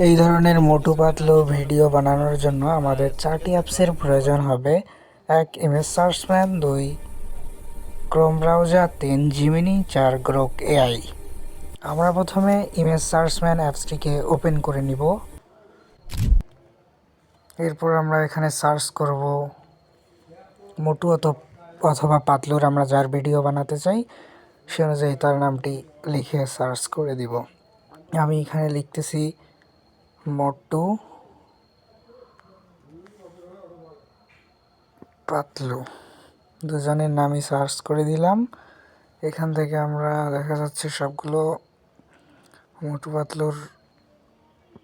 এই ধরনের মোটু পাতলু ভিডিও বানানোর জন্য আমাদের 4টি অ্যাপসের প্রয়োজন হবে। 1 image searchman, 2 Chrome browser, 3 Gemini, 4 Grok AI. আমরা প্রথমে ইমেজ সার্চম্যান অ্যাপসটিকে ওপেন করে নিব। এরপর আমরা এখানে সার্চ করব মোটু অথবা পাতলুর আমরা যার ভিডিও বানাতে চাই সে অনুযায়ী তার নামটি লিখে সার্চ করে দিব। আমি এখানে লিখতেছি মোটু পাতলু, দুজনের নামই সার্চ করে দিলাম। এখান থেকে আমরা দেখা যাচ্ছে সবগুলো মোটু পাতলুর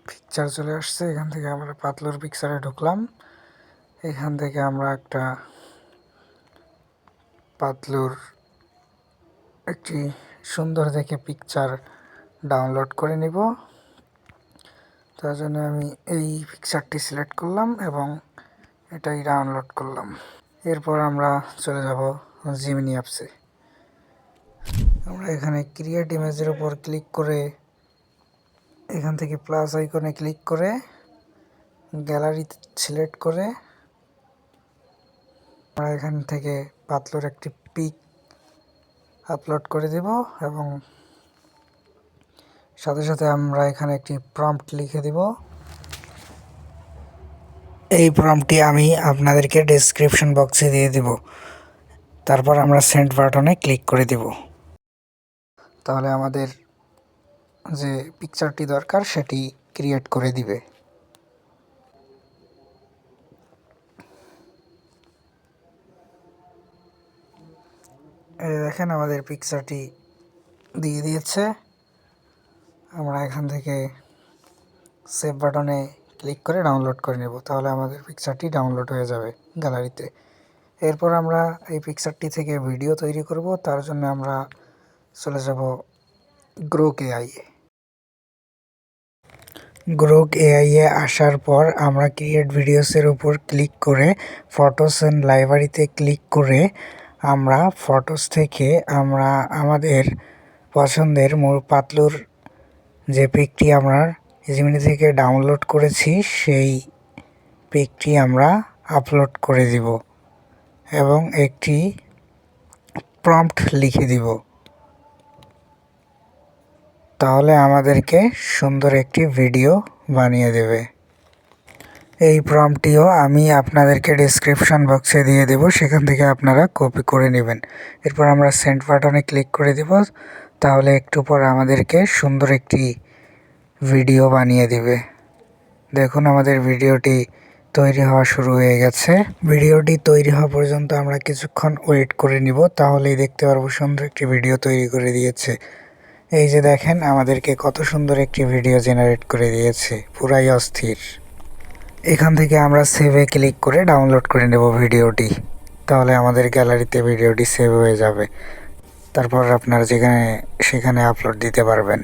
পিকচার চলে আসছে। এখান থেকে আমরা পাতলুর পিকচারে ঢুকলাম। এখান থেকে আমরা একটা পাতলুর একটি সুন্দর দেখে পিকচার ডাউনলোড করে নিব। তার জন্য আমি এই পিকচারটি সিলেক্ট করলাম এবং এটাই ডাউনলোড করলাম। এরপর আমরা চলে যাব জিমিনি অ্যাপসে। আমরা এখানে ক্রিয়েট ইমেজের উপর ক্লিক করে এখান থেকে প্লাস আইকনে ক্লিক করে গ্যালারি সিলেক্ট করে আমরা এখান থেকে পাতলুর একটি পিক আপলোড করে দেব এবং সাথে সাথে আমরা এখানে একটি প্রম্পট লিখে দেব। এই প্রম্পটটি আমি আপনাদেরকে ডেসক্রিপশন বক্সে দিয়ে দেব। তারপর আমরা সেন্ড বাটনে ক্লিক করে দেব। তাহলে আমাদের যে পিকচারটি দরকার সেটি ক্রিয়েট করে দিবে। এই দেখেন আমাদের পিকচারটি দিয়ে দিয়েছে। আমরা এখান থেকে সেভ বাটনে ক্লিক করে ডাউনলোড করে নেব। তাহলে আমাদের পিকচারটি ডাউনলোড হয়ে যাবে গ্যালারিতে। এরপর আমরা এই পিকচারটি থেকে ভিডিও তৈরি করব। তার জন্য আমরা চলে যাব গ্রোক এআই এ। গ্রোক এআই এ আসার পর আমরা ক্রিয়েট ভিডিওসের উপর ক্লিক করে ফটোস অ্যান্ড লাইব্রেরিতে ক্লিক করে আমরা ফটোস থেকে আমরা আমাদের পছন্দের পাতলুর যে পিকটি আমরা জিমিনি থেকে ডাউনলোড করেছি সেই পিকটি আমরা আপলোড করে দিব এবং একটি প্রম্পট লিখে দিব। তাহলে আমাদেরকে সুন্দর একটি ভিডিও বানিয়ে দেবে। এই প্রম্পটটিও আমি আপনাদেরকে ডেসক্রিপশন বক্সে দিয়ে দেব, সেখান থেকে আপনারা কপি করে নেবেন। এরপর আমরা সেন্ড বাটনে ক্লিক করে দেব। তাহলে একটু পর আমাদেরকে সুন্দর একটি ভিডিও বানিয়ে দিবে। দেখুন আমাদের ভিডিওটি তৈরি হওয়া শুরু হয়ে গেছে। ভিডিওটি তৈরি হওয়া পর্যন্ত আমরা কিছুক্ষণ ওয়েট করে নিব, তাহলেই দেখতে পারবো সুন্দর একটি ভিডিও তৈরি করে দিয়েছে। এই যে দেখেন আমাদেরকে কত সুন্দর একটি ভিডিও জেনারেট করে দিয়েছে, পুরাই অস্থির। এখান থেকে আমরা সেভে ক্লিক করে ডাউনলোড করে নেব ভিডিওটি। তাহলে আমাদের গ্যালারিতে ভিডিওটি সেভ হয়ে যাবে। তারপর আপনারা সেখানে আপলোড দিতে পারবেন।